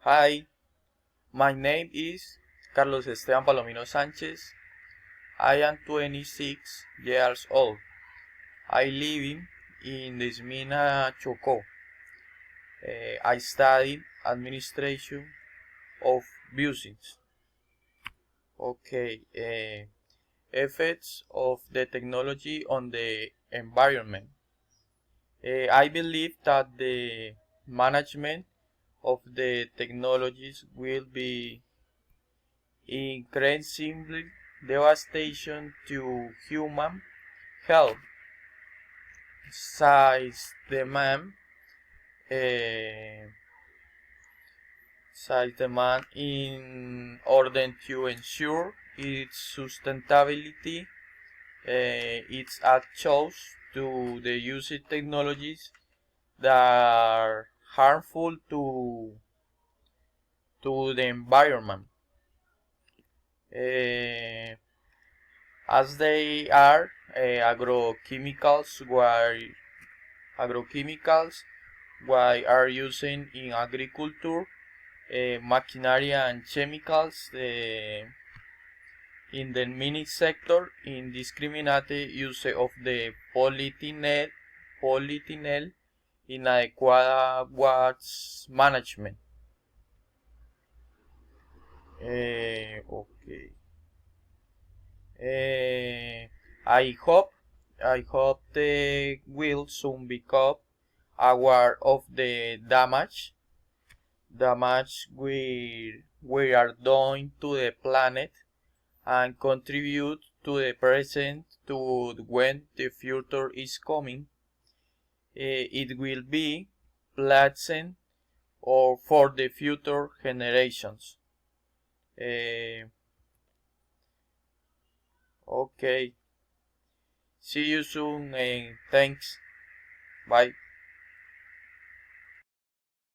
Hi, my name is Carlos Esteban Palomino Sanchez. I am 26 years old. I live in the Smina Chocó. I studied administration of business. Okay, effects of the technology on the environment. I believe that the management of the technologies will be increasingly devastation to human health, size demand, uh, in order to ensure its sustainability. It's actual to the use of technologies that are harmful to the environment. Uh, as they are agrochemicals why are using in agriculture, machinery and chemicals in the mining sector, indiscriminate use of the polyethylene inadequate waste management. Okay. Uh, I hope they will soon become aware of the damage we are doing to the planet and contribute to the present to when the future is coming. It will be pleasant or for the future generations. Okay. See you soon and thanks. Bye.